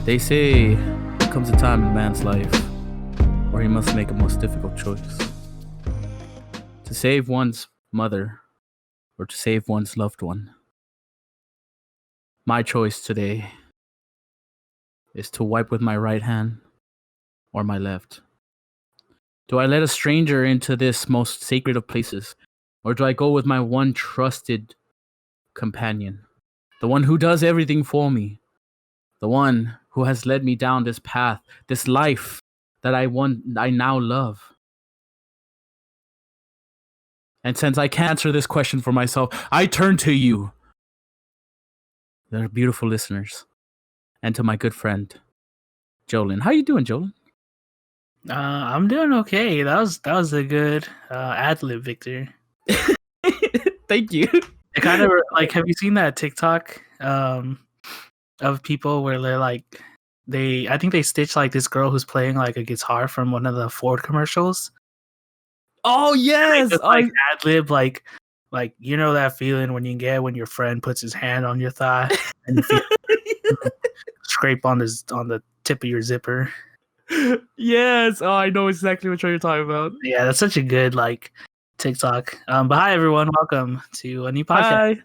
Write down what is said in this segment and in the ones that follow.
They say there comes a time in a man's life where he must make a most difficult choice. To save one's mother or to save one's loved one. My choice today is to wipe with my right hand or my left. Do I let a stranger into this most sacred of places, or do I go with my one trusted companion, the one who does everything for me, the one who has led me down this path, this life that I now love? And since I can't answer this question for myself, I turn to you, the beautiful listeners, and to my good friend, Jolyn. How you doing, Jolyn? I'm doing okay. That was a good ad lib, Victor. Thank you. It kind of like, have you seen that TikTok of people where they're like, I think they stitch like this girl who's playing like a guitar from one of the Ford commercials. Oh yes, just, like ad lib, like you know that feeling when you get when your friend puts his hand on your thigh and you feel scrape on the tip of your zipper. Yes. Oh, I know exactly what you're talking about. Yeah, that's such a good like TikTok. But hi everyone, welcome to a new podcast. Hi.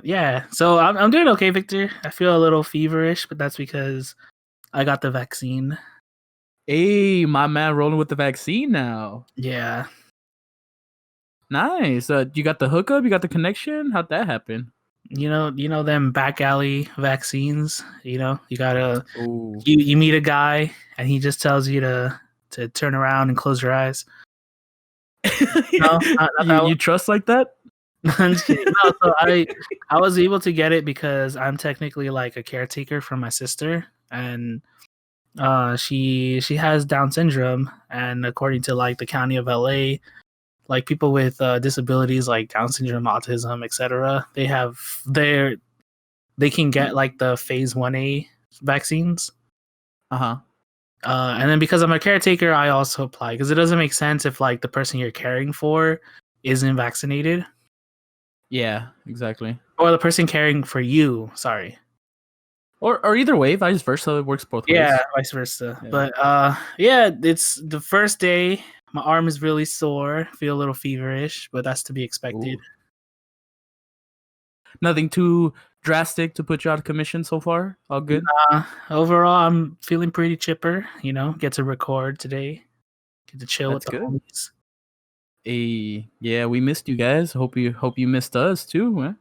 Yeah, so I'm doing okay, Victor. I feel a little feverish, but that's because I got the vaccine. Hey, my man, rolling with the vaccine now. Yeah. Nice. You got the hookup? You got the connection? How'd that happen? You know them back alley vaccines. You know, you gotta Ooh. you meet a guy and he just tells you to turn around and close your eyes. No, you trust like that? No, so I was able to get it because I'm technically like a caretaker for my sister, and she has Down syndrome, and according to like the county of LA, like people with disabilities like Down syndrome, autism, etc., they can get like the phase 1A vaccines. And then because I'm a caretaker, I also apply because it doesn't make sense if like the person you're caring for isn't vaccinated. Yeah, exactly. Or the person caring for you, sorry. Or either way, vice versa, it works both ways. Yeah, vice versa. Yeah. But yeah, it's the first day. My arm is really sore. Feel a little feverish, but that's to be expected. Ooh. Nothing too drastic to put you out of commission so far? All good? Overall, I'm feeling pretty chipper. You know, get to record today. Get to chill That's with the homies. Hey, yeah, we missed you guys. Hope you missed us too, huh?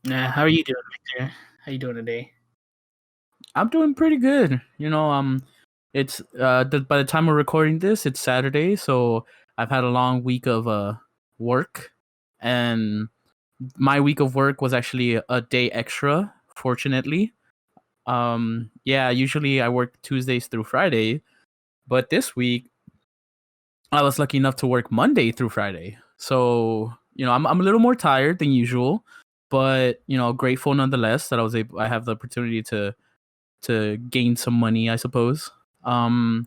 Yeah, how are you doing, Victor? How you doing today? I'm doing pretty good. You know, it's by the time we're recording this, it's Saturday, so I've had a long week of work, and my week of work was actually a day extra, fortunately. Yeah, usually I work Tuesdays through Friday, but this week I was lucky enough to work Monday through Friday. So, you know, I'm a little more tired than usual, but you know, grateful nonetheless that I have the opportunity to gain some money, I suppose. But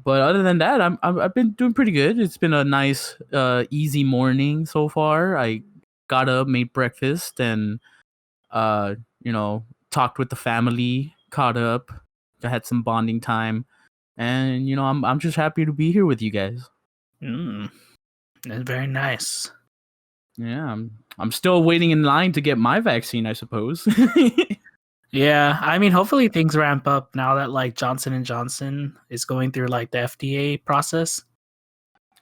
other than that, I've been doing pretty good. It's been a nice, easy morning so far. I got up, made breakfast, and you know, talked with the family, caught up, I had some bonding time, and you know, I'm just happy to be here with you guys. That's very nice. Yeah, I'm still waiting in line to get my vaccine, I suppose. Yeah, I mean, hopefully things ramp up now that like Johnson & Johnson is going through like the FDA process.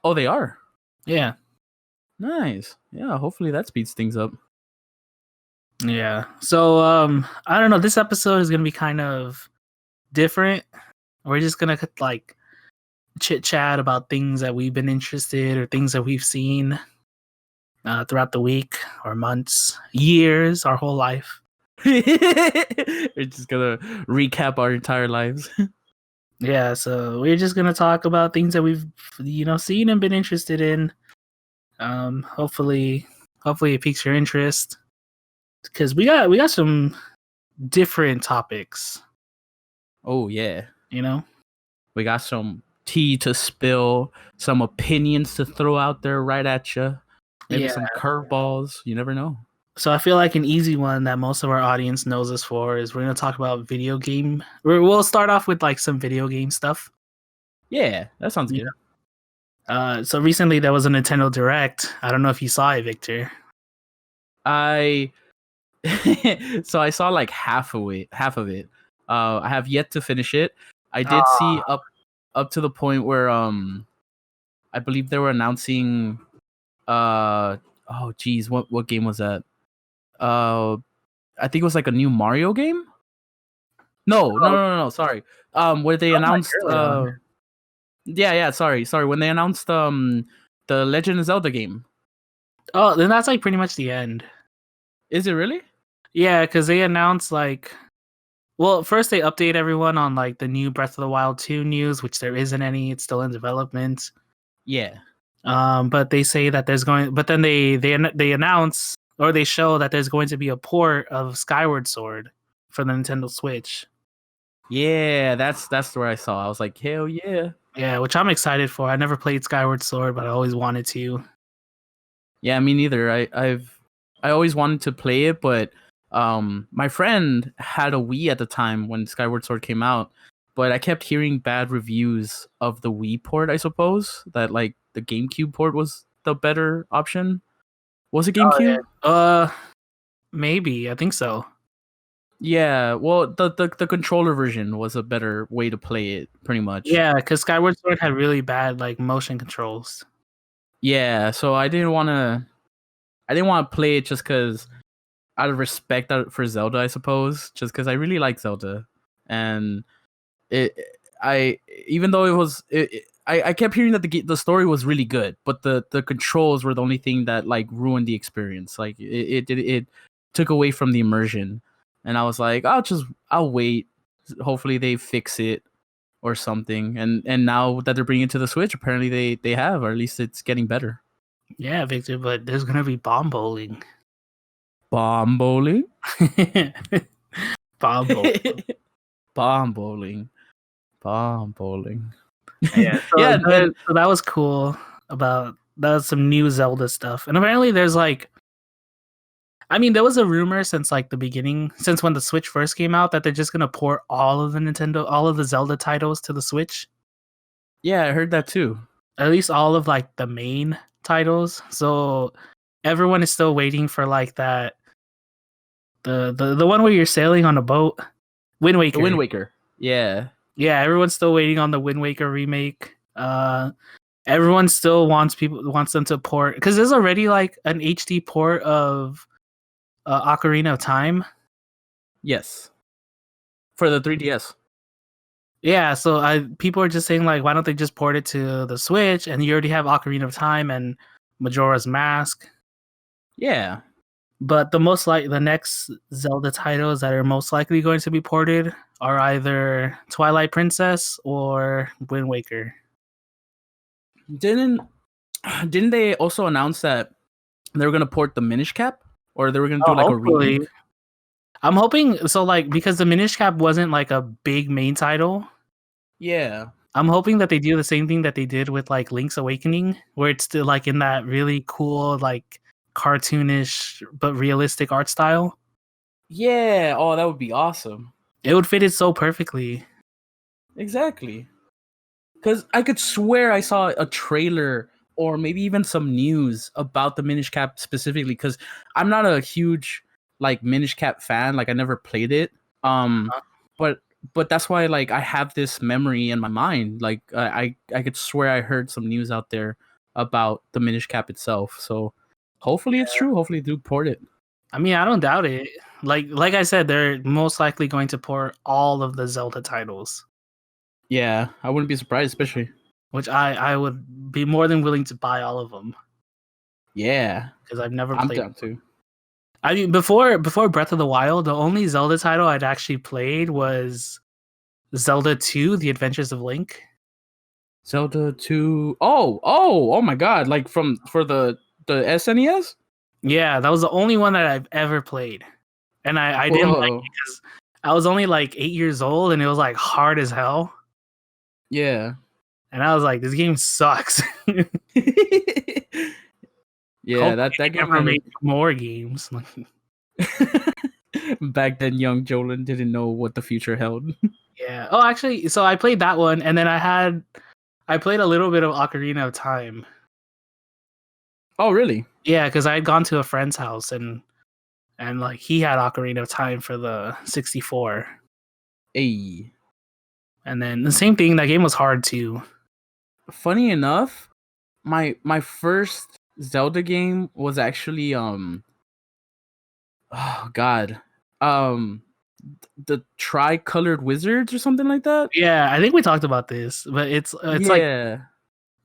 Oh, they are? Yeah. Nice. Yeah, hopefully that speeds things up. Yeah. So, I don't know. This episode is going to be kind of different. We're just going to like chit chat about things that we've been interested or things that we've seen throughout the week or months, years, our whole life. We're just gonna recap our entire lives. Yeah, so we're just gonna talk about things that we've seen and been interested in. Hopefully it piques your interest because we got some different topics. Oh yeah, you know, we got some tea to spill, some opinions to throw out there right at you. Maybe some curveballs. You never know. So I feel like an easy one that most of our audience knows us for is we're gonna talk about video game. We'll start off with like some video game stuff. Yeah, that sounds Yeah. good. So recently there was a Nintendo Direct. I don't know if you saw it, Victor. I so I saw like half of it. I have yet to finish it. I did see up to the point where I believe they were announcing oh geez, what game was that? I think it was like a new Mario game. No, sorry. Where they Like announced early on. yeah, sorry. When they announced the Legend of Zelda game. Oh, then that's like pretty much the end. Is it really? Yeah, because they announced like, well, first they update everyone on like the new Breath of the Wild 2 news, which there isn't any. It's still in development. Yeah. But they say that there's going, but then they announce or they show that there's going to be a port of Skyward Sword for the Nintendo Switch. Yeah, that's where I saw. I was like, hell yeah. Yeah, which I'm excited for. I never played Skyward Sword, but I always wanted to. Yeah, me neither. I always wanted to play it, but my friend had a Wii at the time when Skyward Sword came out, but I kept hearing bad reviews of the Wii port, I suppose, that like the GameCube port was the better option. Was it Oh GameCube? yeah. Maybe I think so. Yeah, well, the controller version was a better way to play it, pretty much. Yeah, because Skyward Sword had really bad like motion controls. Yeah, so I didn't want to play it just because out of respect for Zelda, I suppose, just because I really like Zelda, and it I even though I kept hearing that the story was really good, but the controls were the only thing that like ruined the experience. Like it took away from the immersion, and I was like, I'll wait. Hopefully they fix it or something. And now that they're bringing it to the Switch, apparently they have, or at least it's getting better. Yeah, Victor, but there's gonna be bomb bowling. Bomb bowling. Bomb bowling. Bomb bowling. Bomb bowling. Yeah, Yeah, so that was cool. About that was some new Zelda stuff, and apparently there's like, I mean, there was a rumor since like the beginning, since when the Switch first came out, that they're just gonna port all of the Zelda titles to the Switch. yeah, I heard that too. At least all of like the main titles. So everyone is still waiting for like that the one where you're sailing on a boat, Wind Waker. The Wind Waker. Yeah. Yeah, everyone's still waiting on the Wind Waker remake. Everyone still wants them to port because there's already like an HD port of Ocarina of Time. Yes. For the 3DS. Yeah, so people are just saying like, why don't they just port it to the Switch? And you already have Ocarina of Time and Majora's Mask. Yeah. But the next Zelda titles that are most likely going to be ported are either Twilight Princess or Wind Waker. Didn't they also announce that they were gonna port the Minish Cap, or they were gonna do like a Hopefully. remake? I'm hoping so, like, because the Minish Cap wasn't like a big main title. Yeah. I'm hoping that they do the same thing that they did with like Link's Awakening, where it's still like in that really cool, like cartoonish but realistic art style. Yeah. Oh, that would be awesome. It would fit it so perfectly. Exactly. Because I could swear I saw a trailer or maybe even some news about the Minish Cap specifically. Because I'm not a huge like Minish Cap fan. Like I never played it. But that's why like I have this memory in my mind. Like I could swear I heard some news out there about the Minish Cap itself. So hopefully it's true. Hopefully they do port it. I mean, I don't doubt it. Like I said, they're most likely going to port all of the Zelda titles, Yeah, I wouldn't be surprised, especially. which I would be more than willing to buy all of them Yeah, because I've never I'm played. down too. I mean, before Breath of the Wild, the only Zelda title I'd actually played was Zelda 2: The Adventures of Link. Zelda 2. Oh my god, like for the SNES? Yeah, that was the only one that I've ever played. And I didn't like it because I was only like 8 years old and it was like hard as hell. Yeah. And I was like, this game sucks. Yeah, Hopefully that they game never had make more games. back then young Jolin didn't know what the future held. Yeah. Oh, actually, so I played that one, and then I played a little bit of Ocarina of Time. Oh, really? Yeah, because I had gone to a friend's house and like he had Ocarina of Time for the 64, Hey. and then the same thing. That game was hard too. Funny enough, my first Zelda game was actually oh god. Um the Tri-Colored Wizards or something like that? Yeah, I think we talked about this, but it's like Yeah.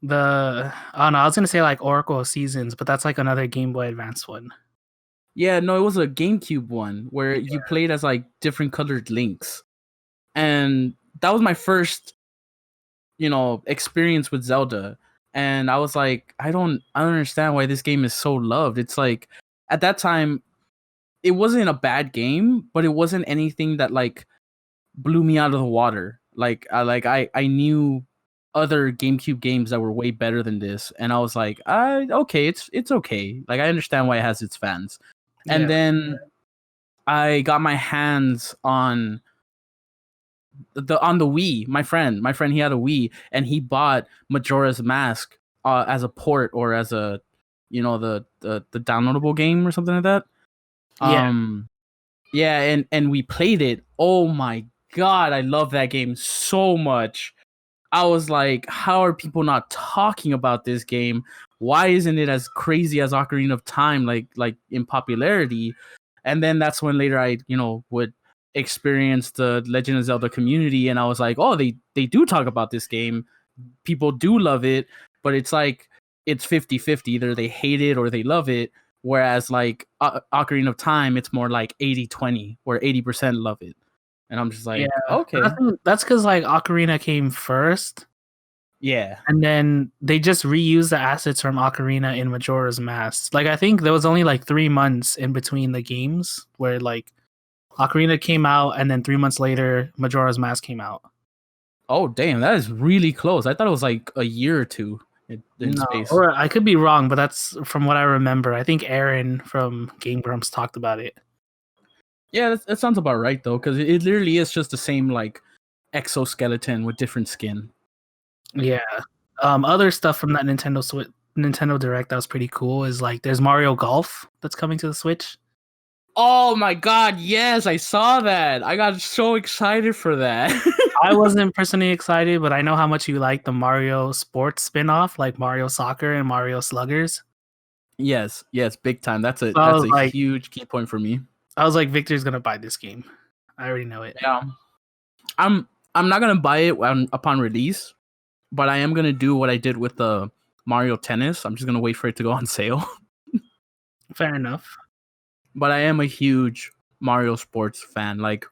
the I don't know. I was gonna say like Oracle of Seasons, but that's like another Game Boy Advance one. Yeah, no, it was a GameCube one where you played as like different colored links. And that was my first, experience with Zelda. And I was like, I don't understand why this game is so loved. It's like at that time it wasn't a bad game, but it wasn't anything that like blew me out of the water. I knew other GameCube games that were way better than this, and I was like, okay, it's okay. Like I understand why it has its fans. And Yeah, then I got my hands on the Wii. My friend, he had a Wii, and he bought Majora's Mask as a port or as a, the downloadable game or something like that. yeah, Um, yeah, and we played it. Oh my god, I love that game so much. I was like, how are people not talking about this game? Why isn't it as crazy as Ocarina of Time, like in popularity? And then that's when later I, would experience the Legend of Zelda community, and I was like, oh, they do talk about this game. People do love it, but it's like it's 50-50. Either they hate it or they love it. Whereas like Ocarina of Time, it's more like 80-20, where 80% love it. And I'm just yeah. like, But okay. that's because like Ocarina came first, Yeah. and then they just reused the assets from Ocarina in Majora's Mask. Like I think there was only like 3 months in between the games where like Ocarina came out, and then 3 months later Majora's Mask came out. Oh, damn, that is really close. I thought it was like a year or two in No, space. or I could be wrong, but that's from what I remember. I think Aaron from Game Grumps talked about it. Yeah, that sounds about right though, because it literally is just the same like exoskeleton with different skin. Yeah. Other stuff from that Nintendo Direct that was pretty cool is like there's Mario Golf that's coming to the Switch. Oh my god, yes, I saw that. I got so excited for that. I wasn't personally excited, but I know how much you like the Mario Sports spin-off, like Mario Soccer and Mario Sluggers. Yes, big time. That's a So that's a huge key point for me. I was like, Victor's gonna buy this game. I already know it. Yeah, I'm I'm not gonna buy it upon release, but I am gonna do what I did with the Mario Tennis. I'm just gonna wait for it to go on sale. Fair enough. But I am a huge Mario sports fan. Like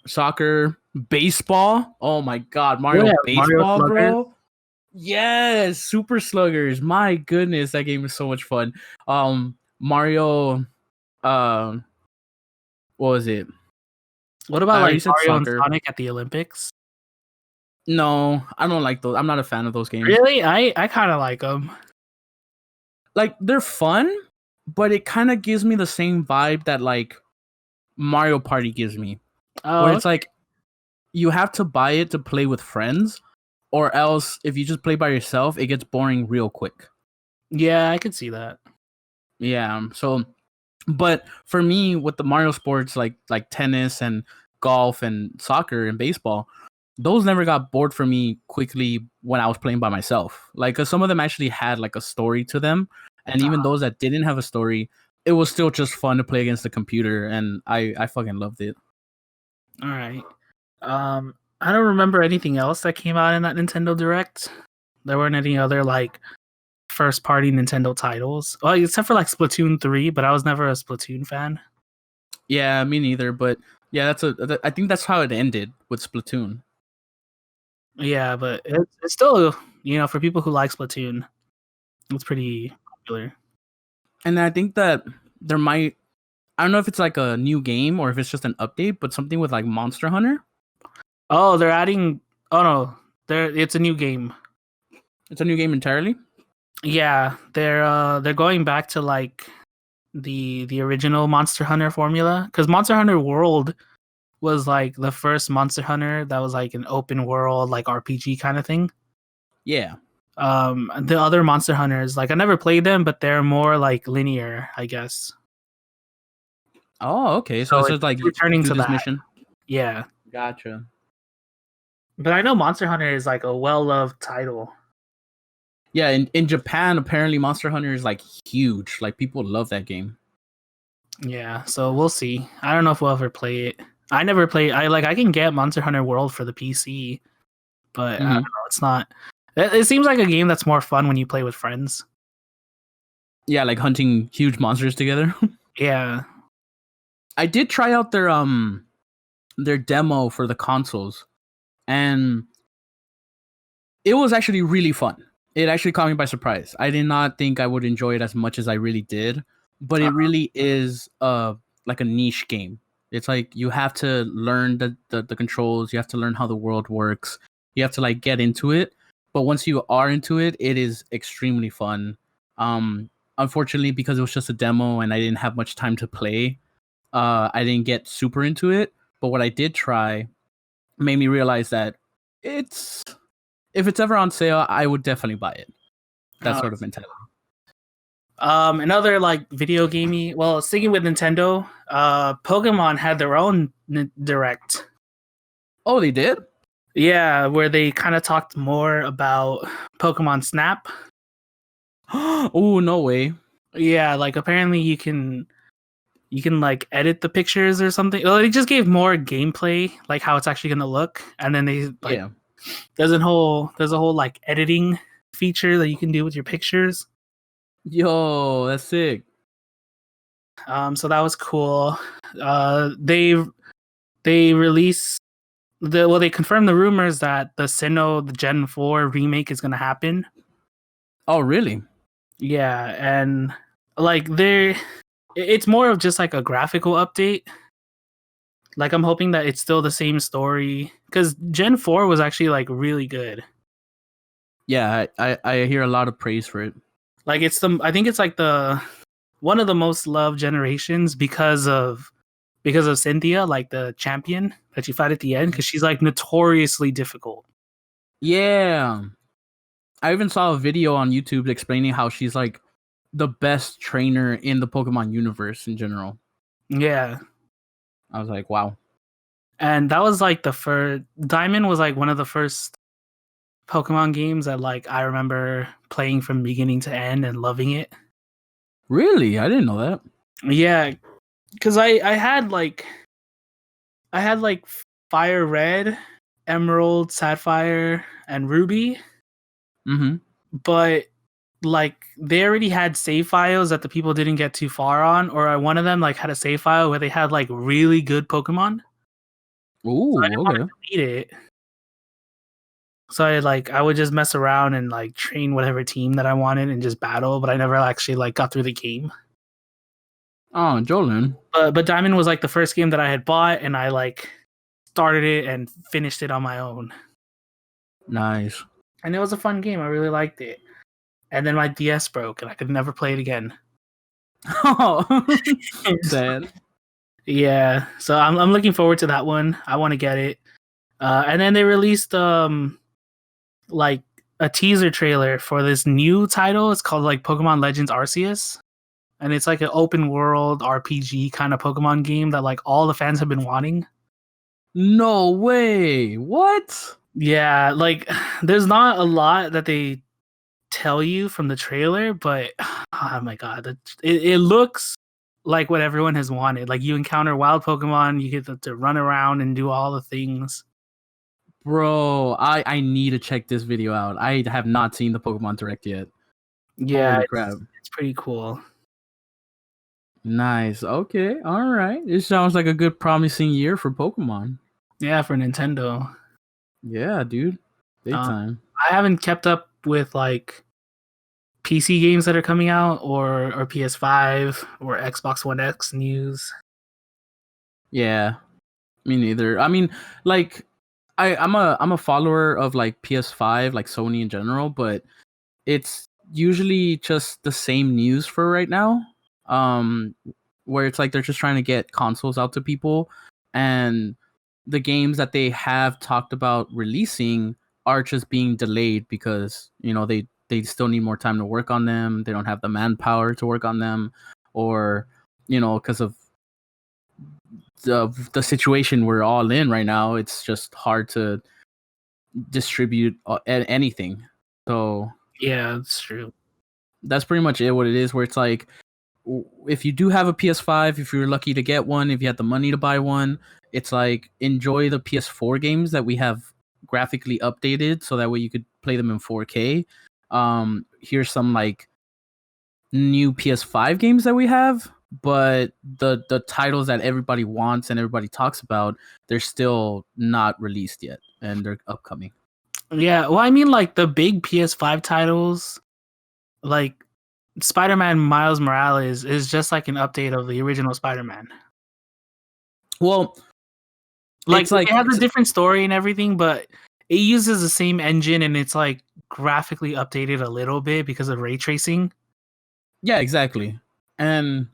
soccer, baseball. Oh my god, Oh Mario yeah, Mario Baseball, Sluggers. bro. Yes, Super Sluggers. My goodness, that game is so much fun. Mario. What was it? What I about already like said Mario and soccer. Sonic at the Olympics? No, I don't like those. I'm not a fan of those games. Really? I kind of like them. Like they're fun, but it kind of gives me the same vibe that like Mario Party gives me, where Oh, it's like you have to buy it to play with friends, or else if you just play by yourself, it gets boring real quick. yeah, I could see that. Yeah. So, but for me, with the Mario sports like tennis and golf and soccer and baseball, those never got bored for me quickly when I was playing by myself. Like, 'cause some of them actually had like a story to them, and even those that didn't have a story, it was still just fun to play against the computer, and I fucking loved it. All right. I don't remember anything else that came out in that Nintendo Direct. There weren't any other like first party Nintendo titles. Well, except for like Splatoon 3, but I was never a Splatoon fan. Yeah, me neither. But yeah, I think that's how it ended with Splatoon. Yeah, but it's still, for people who like Splatoon, it's pretty popular. And I think that there might, I don't know if it's like a new game or if it's just an update, but something with like Monster Hunter. Oh, they're adding. Oh no, it's a new game. It's a new game entirely. Yeah, they're going back to like the original Monster Hunter formula because Monster Hunter World was like the first Monster Hunter that was like an open world like RPG kind of thing. Yeah. The other Monster Hunters, like I never played them, but they're more like linear, I guess. Oh, okay. So So it's it's just like you returning do to this that. mission. Yeah. Gotcha. But I know Monster Hunter is like a well-loved title. Yeah, in Japan, apparently Monster Hunter is like huge. Like people love that game. Yeah, so we'll see. I don't know if we'll ever play it. I never play. I can get Monster Hunter World for the PC, but I don't Mm-hmm. know. It's not. It seems like a game that's more fun when you play with friends. Yeah, like hunting huge monsters together. Yeah. I did try out their demo for the consoles, and it was actually really fun. It actually caught me by surprise. I did not think I would enjoy it as much as I really did, but it really is like a niche game. It's like you have to learn the controls, you have to learn how the world works. You have to like get into it. But once you are into it, it is extremely fun. Unfortunately, because it was just a demo and I didn't have much time to play, I didn't get super into it. But what I did try made me realize that it's if it's ever on sale, I would definitely buy it. That Uh, sort of mentality. Another like video gamey. Well, sticking with Nintendo, Pokemon had their own direct. Oh, they did? Yeah, where they kind of talked more about Pokemon Snap. Oh, no way. Yeah, like apparently you can like edit the pictures or something. Well, they just gave more gameplay, like how it's actually gonna look, and then they like Yeah. there's a whole like editing feature that you can do with your pictures. Yo, that's sick. So that was cool. They released they confirmed the rumors that the Sinnoh the Gen 4 remake is gonna happen. Oh, really? Yeah, and like it's more of just like a graphical update. Like I'm hoping that it's still the same story because Gen 4 was actually like really good. Yeah, I hear a lot of praise for it. Like I think it's like the one of the most loved generations because of Cynthia, like the champion that you fight at the end, because she's like notoriously difficult. Yeah. I even saw a video on YouTube explaining how she's like the best trainer in the Pokemon universe in general. Yeah. I was like, wow. And that was like the first Diamond was like one of the first Pokemon games that like I remember playing from beginning to end and loving it. Really? I didn't know that. Yeah, because I had like Fire Red, Emerald, Sapphire, and Ruby, Mm-hmm. but like they already had save files that the people didn't get too far on, or one of them like had a save file where they had like really good Pokemon. So I Ooh, didn't want okay. to delete it. So I would just mess around and like train whatever team that I wanted and just battle, but I never actually like got through the game. Oh, Jolene. But Diamond was like the first game that I had bought, and I like started it and finished it on my own. Nice. And it was a fun game. I really liked it. And then my DS broke, and I could never play it again. Oh, sad. Yeah, so I'm looking forward to that one. I want to get it. And then they released like a teaser trailer for this new title. It's called like Pokemon Legends Arceus, and it's like an open world RPG kind of Pokemon game that like all the fans have been wanting. No way. What? Yeah, like there's not a lot that they tell you from the trailer, but oh my god, it looks like what everyone has wanted. Like you encounter wild Pokemon, you get to run around and do all the things. Bro, I need to check this video out. I have not seen the Pokemon Direct yet. Yeah, Holy crap. it's pretty cool. Nice. Okay. All right. It sounds like a good promising year for Pokemon. Yeah, for Nintendo. Yeah, dude. Big Um, time. I haven't kept up with like PC games that are coming out or PS5 or Xbox One X news. Yeah. Me neither. I mean, like I'm a follower of like PS5, like Sony in general, but it's usually just the same news for right now. Where it's like they're just trying to get consoles out to people, and the games that they have talked about releasing are just being delayed because they still need more time to work on them. They don't have the manpower to work on them, or because of the situation we're all in right now, it's just hard to distribute anything. So Yeah, that's true. that's pretty much it. What it is, where it's like, if you do have a PS5, if you're lucky to get one, if you have the money to buy one, it's like enjoy the PS4 games that we have graphically updated, so that way you could play them in 4K. Here's some like new PS5 games that we have, but the titles that everybody wants and everybody talks about, they're still not released yet, and they're upcoming. Yeah, well, I mean, like the big PS5 titles, like Spider-Man Miles Morales is just like an update of the original Spider-Man. Well, Like it's like it has a different story and everything, but it uses the same engine and it's like graphically updated a little bit because of ray tracing. yeah, exactly. And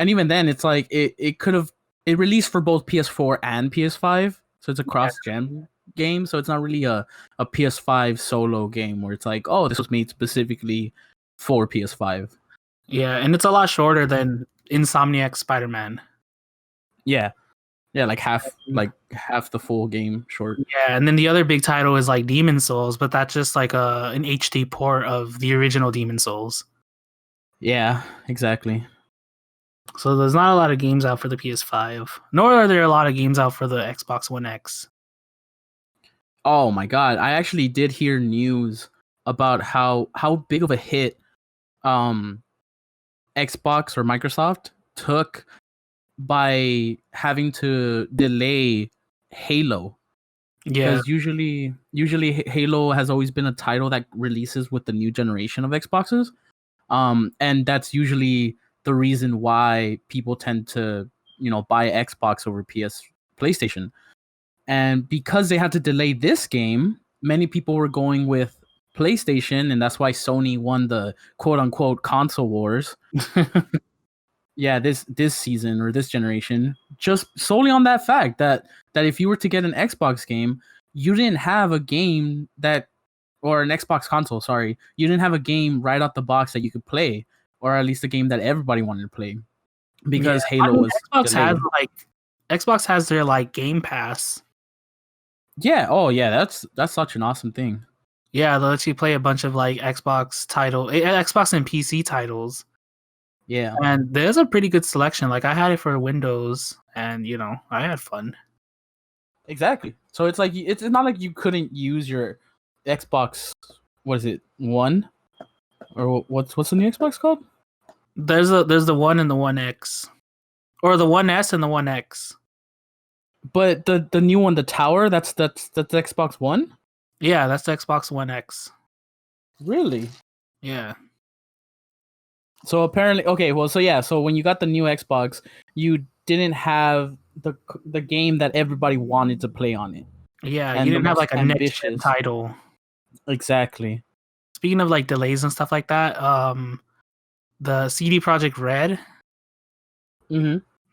even then, it's like it could have it released for both PS4 and PS5, so it's a cross-gen game. So it's not really a PS5 solo game where it's like, oh, this was made specifically for PS5. Yeah, and it's a lot shorter than Insomniac Spider-Man. Yeah, like half the full game short. Yeah, and then the other big title is like Demon Souls, but that's just like an HD port of the original Demon Souls. Yeah, exactly. So there's not a lot of games out for the PS5, nor are there a lot of games out for the Xbox One X. Oh my god, I actually did hear news about how big of a hit Xbox or Microsoft took by having to delay Halo. Yeah, Because usually Halo has always been a title that releases with the new generation of Xboxes. And that's usually the reason why people tend to, buy Xbox over PlayStation. And because they had to delay this game, many people were going with PlayStation, and that's why Sony won the quote unquote console wars. Yeah, this season or this generation, just solely on that fact that if you were to get an Xbox game, you didn't have a game that, or an Xbox console, sorry, you didn't have a game right out the box that you could play, or at least a game that everybody wanted to play, because Halo was delayed. Xbox has their like Game Pass. Yeah, oh yeah, that's such an awesome thing. Yeah, they'll let you play a bunch of like Xbox and PC titles. Yeah. And there's a pretty good selection. Like I had it for Windows and I had fun. Exactly. So it's like it's not like you couldn't use your Xbox, what is it, One? Or what's the new Xbox called? There's the One and the One X. Or the One S and the One X. But the new one, the Tower, that's Xbox One? Yeah, that's the Xbox One X. Really? Yeah. So apparently, okay, well, so yeah, so when you got the new Xbox, you didn't have the game that everybody wanted to play on it. Yeah, and you didn't have like a ambitious next-gen title. Exactly. Speaking of like delays and stuff like that, the CD Projekt Red,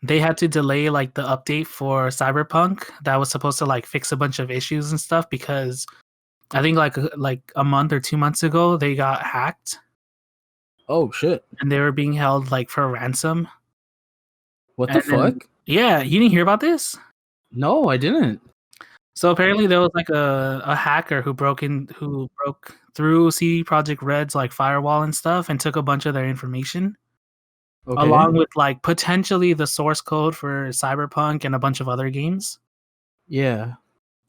they had to delay like the update for Cyberpunk that was supposed to like fix a bunch of issues and stuff because I think like a month or 2 months ago they got hacked. Oh shit! And they were being held like for ransom. What the fuck? Yeah, you didn't hear about this? No, I didn't. So apparently there was like a hacker who broke through CD Projekt Red's like firewall and stuff and took a bunch of their information. Okay. Along with like potentially the source code for Cyberpunk and a bunch of other games. Yeah.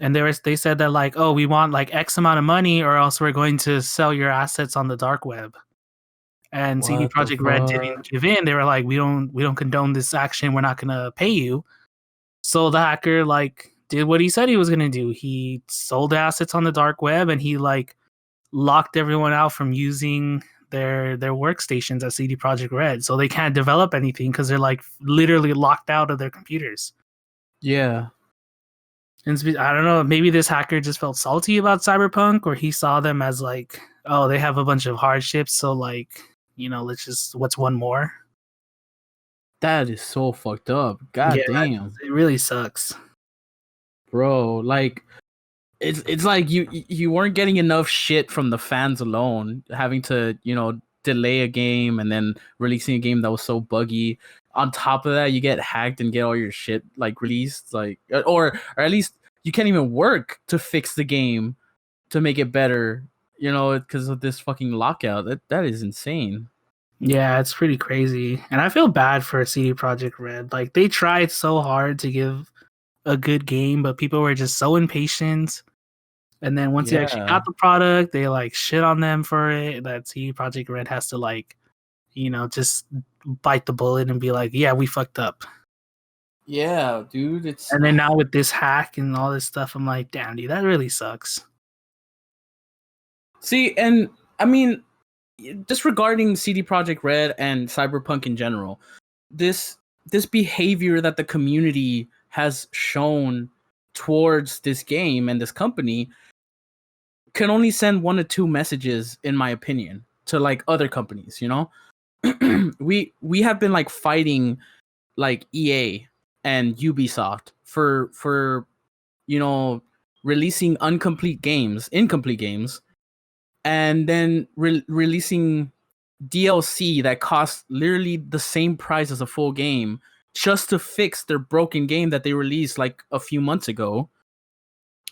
And they said that like, oh, we want like X amount of money or else we're going to sell your assets on the dark web. And CD Projekt Red didn't give in. They were like, we don't condone this action. We're not gonna pay you. So the hacker like did what he said he was gonna do. He sold the assets on the dark web and he like locked everyone out from using their workstations at CD Projekt Red. So they can't develop anything because they're like literally locked out of their computers. Yeah. And I don't know, maybe this hacker just felt salty about Cyberpunk, or he saw them as like, oh, they have a bunch of hardships, so like, let's just what's one more. That is so fucked up. God Yeah, damn, it really sucks. bro. Like it's like you weren't getting enough shit from the fans alone, having to delay a game and then releasing a game that was so buggy. On top of that, you get hacked and get all your shit like released, like or at least you can't even work to fix the game to make it better. Because of this fucking lockout. That is insane. Yeah, it's pretty crazy. And I feel bad for CD Projekt Red. Like they tried so hard to give a good game, but people were just so impatient. And then once they actually Yeah. got the product, they like shit on them for it. That CD Projekt Red has to like, just bite the bullet and be like, yeah, we fucked up. Yeah, dude. It's And then now with this hack and all this stuff, I'm like, damn, dude, that really sucks. see, and I mean, just regarding CD Projekt Red and Cyberpunk in general, this behavior that the community has shown towards this game and this company can only send one or two messages, in my opinion, to like other companies. We have been like fighting like EA and Ubisoft for releasing incomplete games, and then releasing DLC that costs literally the same price as a full game just to fix their broken game that they released like a few months ago.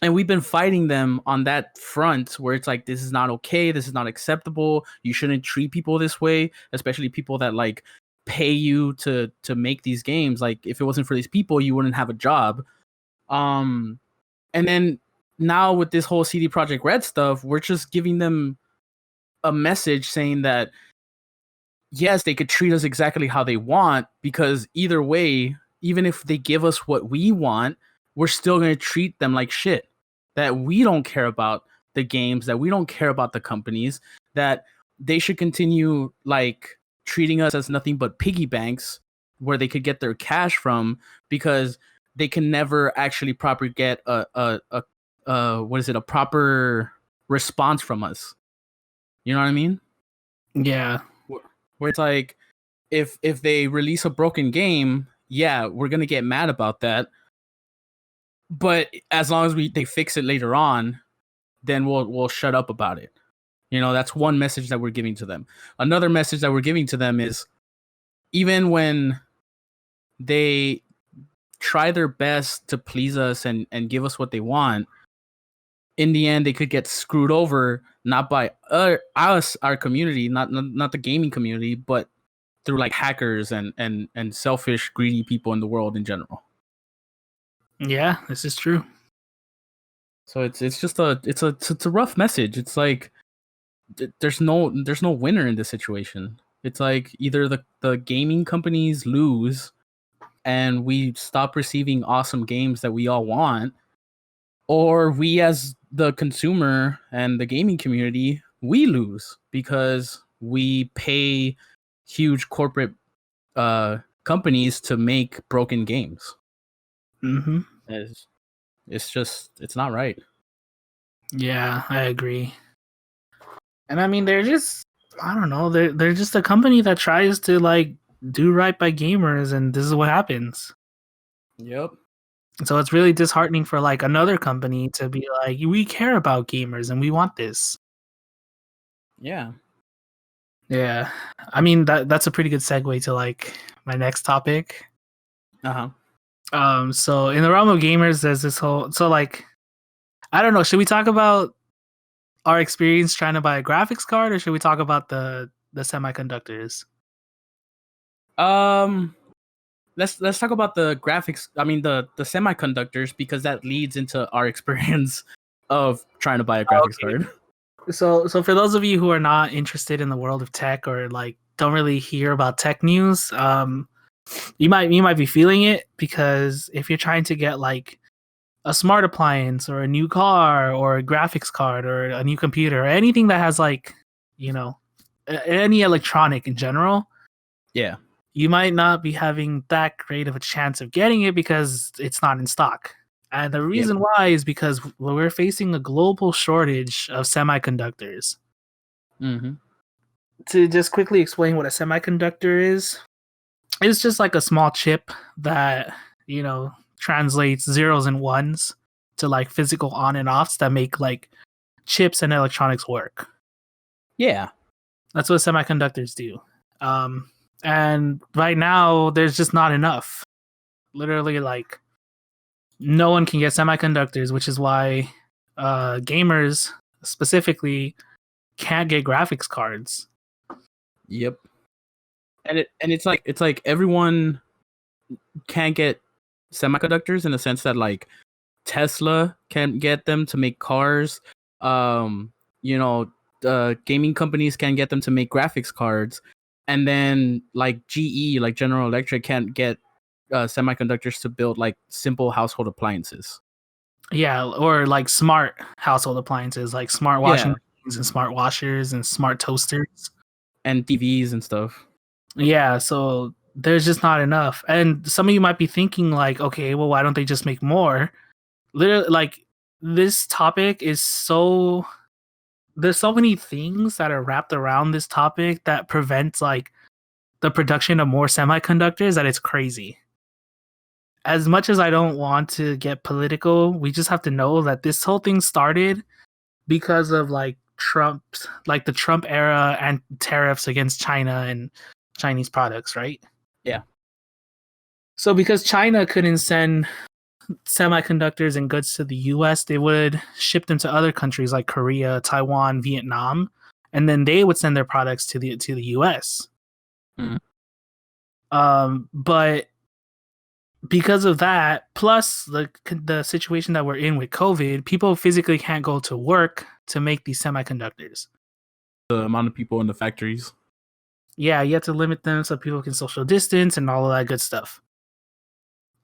And we've been fighting them on that front where it's like, this is not okay, this is not acceptable, you shouldn't treat people this way, especially people that like pay you to make these games. Like if it wasn't for these people, you wouldn't have a job. And then now with this whole CD Projekt Red stuff, we're just giving them a message saying that yes, they could treat us exactly how they want, because either way, even if they give us what we want, we're still going to treat them like shit. That we don't care about the games, that we don't care about the companies, that they should continue like treating us as nothing but piggy banks where they could get their cash from, because they can never actually properly get a proper response from us. You know what I mean? Yeah. Where it's like, if they release a broken game, yeah, we're gonna get mad about that. But as long as they fix it later on, then we'll shut up about it. That's one message that we're giving to them. Another message that we're giving to them is, even when they try their best to please us and give us what they want, in the end they could get screwed over, not by us, our community, not the gaming community, but through like hackers and selfish, greedy people in the world in general. Yeah, this is true. So it's just it's a rough message. It's like there's no winner in this situation. It's like either the gaming companies lose and we stop receiving awesome games that we all want, or we as the consumer and the gaming community, we lose because we pay huge corporate companies to make broken games. Mm-hmm. It's not right. Yeah, I agree. And I mean, they're just, I don't know, they're just a company that tries to like do right by gamers, and this is what happens. Yep. So it's really disheartening for like another company to be like, we care about gamers and we want this. Yeah. Yeah. I mean, that's a pretty good segue to like my next topic. So in the realm of gamers, there's this whole, so like, I don't know, should we talk about our experience trying to buy a graphics card, or should we talk about the semiconductors? Let's talk about the graphics. I mean the semiconductors, because that leads into our experience of trying to buy a graphics card. So for those of you who are not interested in the world of tech, or like don't really hear about tech news, you might be feeling it, because if you're trying to get like a smart appliance or a new car or a graphics card or a new computer or anything that has like, any electronic in general, Yeah. you might not be having that great of a chance of getting it because it's not in stock. And the reason why is because we're facing a global shortage of semiconductors. Mm-hmm. To just quickly explain what a semiconductor is, it's just like a small chip that, translates zeros and ones to like physical on and offs that make like chips and electronics work. Yeah. That's what semiconductors do. And right now, there's just not enough. Literally, like, no one can get semiconductors, which is why gamers specifically can't get graphics cards. Yep. And it's like everyone can't get semiconductors in the sense that like Tesla can't get them to make cars. Gaming companies can't get them to make graphics cards, and then like GE, like General Electric, can't get semiconductors to build like simple household appliances. Yeah, or like smart household appliances, like smart washing machines and smart washers and smart toasters and TVs and stuff. Yeah, so there's just not enough. And some of you might be thinking like, okay, well, why don't they just make more? Literally, like this topic is so there's so many things that are wrapped around this topic that prevents like the production of more semiconductors that it's crazy. As much as I don't want to get political, we just have to know that this whole thing started because of like the Trump era and tariffs against China and Chinese products, right? Yeah. So because China couldn't send semiconductors and goods to the US, they would ship them to other countries like Korea, Taiwan, Vietnam, and then they would send their products to the US. Mm-hmm. But because of that, plus the situation that we're in with COVID, people physically can't go to work to make these semiconductors. The amount of people in the factories. Yeah, you have to limit them so people can social distance and all of that good stuff.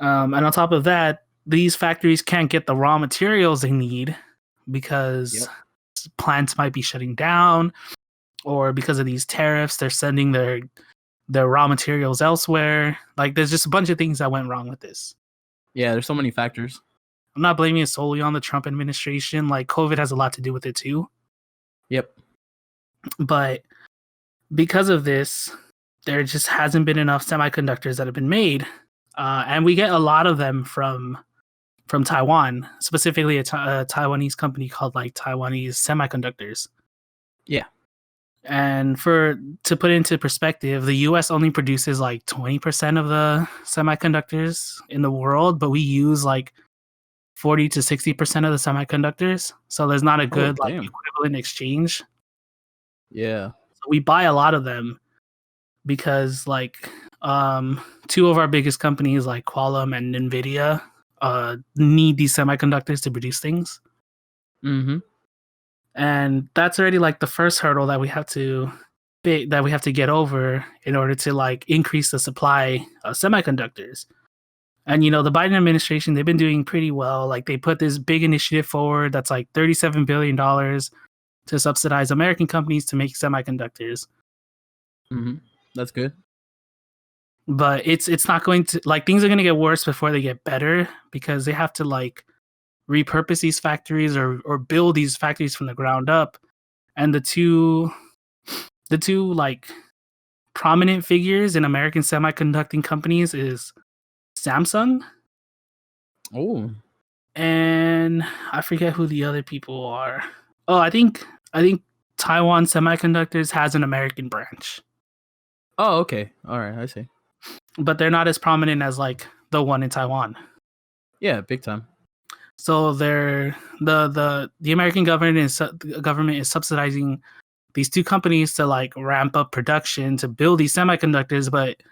And on top of that, these factories can't get the raw materials they need because plants might be shutting down, or because of these tariffs, they're sending their raw materials elsewhere. Like, there's just a bunch of things that went wrong with this. Yeah, there's so many factors. I'm not blaming it solely on the Trump administration. Like, COVID has a lot to do with it too. Yep. But because of this, there just hasn't been enough semiconductors that have been made. And we get a lot of them from Taiwan, specifically a Taiwanese company called like Taiwanese Semiconductors. Yeah. And to put it into perspective, the US only produces like 20% of the semiconductors in the world, but we use like 40 to 60% of the semiconductors. So there's not a good like equivalent exchange. Yeah. So we buy a lot of them because like two of our biggest companies like Qualcomm and Nvidia need these semiconductors to produce things. Mm-hmm. And that's already like the first hurdle that we have to get over in order to like increase the supply of semiconductors. And the Biden administration, they've been doing pretty well. Like they put this big initiative forward that's like $37 billion to subsidize American companies to make semiconductors. Mm-hmm. That's good. But it's not going to, like, things are going to get worse before they get better, because they have to like repurpose these factories or build these factories from the ground up. And the two like prominent figures in American semiconducting companies is Samsung. Oh. And I forget who the other people are. Oh, I think Taiwan Semiconductors has an American branch. Oh, okay. All right, I see. But they're not as prominent as like the one in Taiwan. Yeah, big time. So they're the American government is subsidizing these two companies to like ramp up production to build these semiconductors, but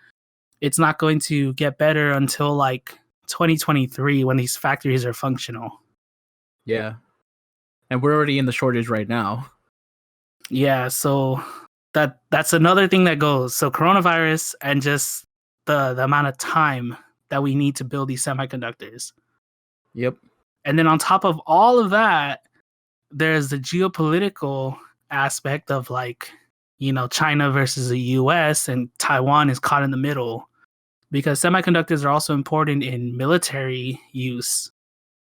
it's not going to get better until like 2023 when these factories are functional. Yeah. And we're already in the shortage right now. Yeah, so that's another thing that goes. So coronavirus and just the amount of time that we need to build these semiconductors. Yep. And then on top of all of that, there's the geopolitical aspect of like, China versus the US, and Taiwan is caught in the middle because semiconductors are also important in military use.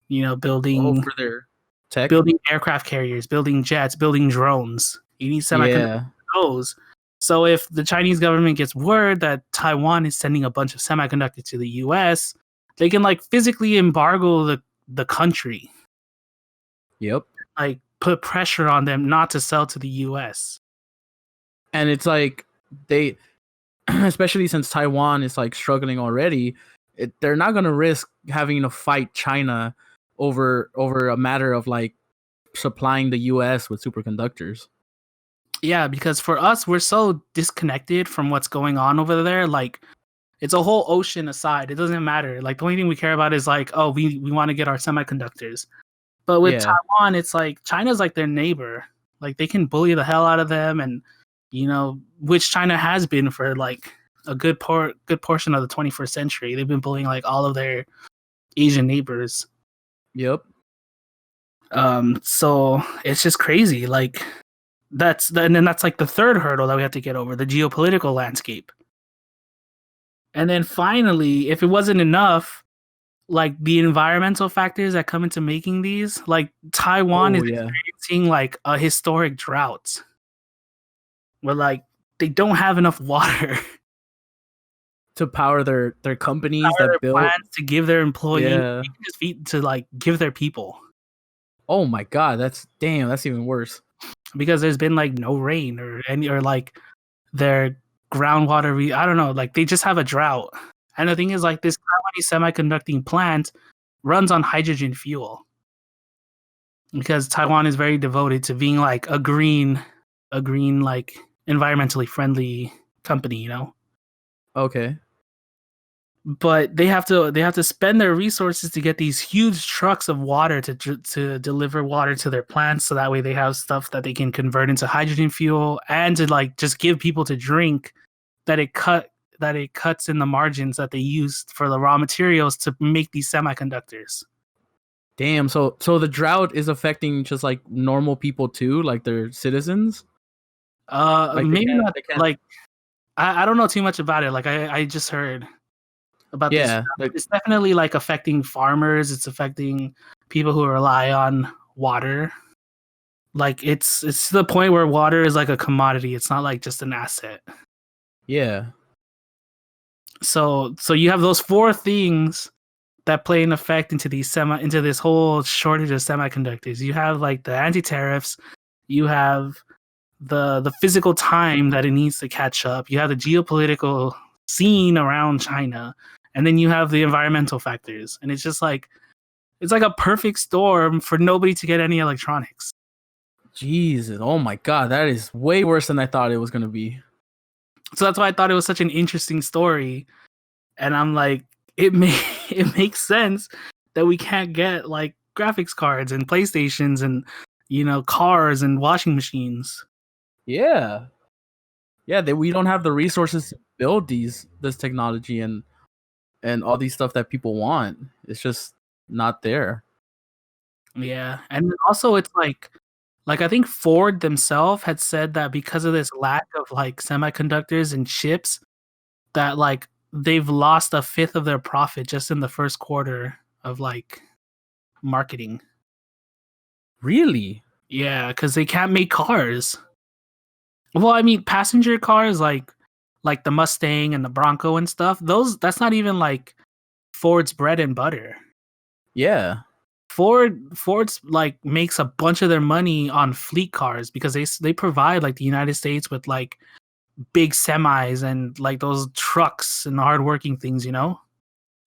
building for their tech. building aircraft carriers, building jets, building drones. You need semiconductors Yeah. for those. So if the Chinese government gets word that Taiwan is sending a bunch of semiconductors to the US, they can like physically embargo the country. Yep. Like put pressure on them not to sell to the US. And it's like they, especially since Taiwan is like struggling already, they're not gonna risk having to fight China over a matter of like supplying the U.S. with superconductors. Yeah, because for us, we're so disconnected from what's going on over there. Like, it's a whole ocean aside. It doesn't matter. Like, the only thing we care about is like, oh, we want to get our semiconductors. But with Yeah. Taiwan, it's like China's like their neighbor. Like, they can bully the hell out of them, and which China has been for like a good portion of the 21st century. They've been bullying like all of their Asian neighbors. Yep. So it's just crazy. Like, and then that's like the third hurdle that we have to get over, the geopolitical landscape. And then finally, if it wasn't enough, like the environmental factors that come into making these, like Taiwan is experiencing like a historic drought where like they don't have enough water to power their companies that build plants to give their employees, yeah, just feed to like give their people. Oh my god, that's even worse. Because there's been like no rain or like their groundwater. I don't know, like they just have a drought. And the thing is, like this Taiwanese semiconducting plant runs on hydrogen fuel because Taiwan is very devoted to being like a green, like environmentally friendly company, Okay. But they have to spend their resources to get these huge trucks of water to deliver water to their plants, so that way they have stuff that they can convert into hydrogen fuel and to like just give people to drink. That it cuts in the margins that they use for the raw materials to make these semiconductors. Damn. So the drought is affecting just like normal people too, like their citizens. Like maybe not. Like I don't know too much about it. Like I just heard about this. Like, it's definitely like affecting farmers. It's affecting people who rely on water. Like it's to the point where water is like a commodity. It's not like just an asset. Yeah. So you have those four things that play an effect into this whole shortage of semiconductors. You have like the anti-tariffs, you have the physical time that it needs to catch up, you have the geopolitical scene around China, and then you have the environmental factors. And it's just like it's like a perfect storm for nobody to get any electronics. Jesus, oh my god, that is way worse than I thought it was gonna be. So that's why I thought it was such an interesting story. And I'm like, it makes sense that we can't get like graphics cards and PlayStations and cars and washing machines. Yeah. Yeah, we don't have the resources to build this technology and all these stuff that people want. It's just not there. Yeah. And also it's like I think Ford themselves had said that because of this lack of like semiconductors and chips, that like they've lost a fifth of their profit just in the first quarter of like marketing. Really? Yeah, because they can't make cars. Well, I mean, passenger cars like the Mustang and the Bronco and stuff. That's not even like Ford's bread and butter. Yeah. Ford's like makes a bunch of their money on fleet cars because they provide like the United States with like big semis and like those trucks and hardworking things,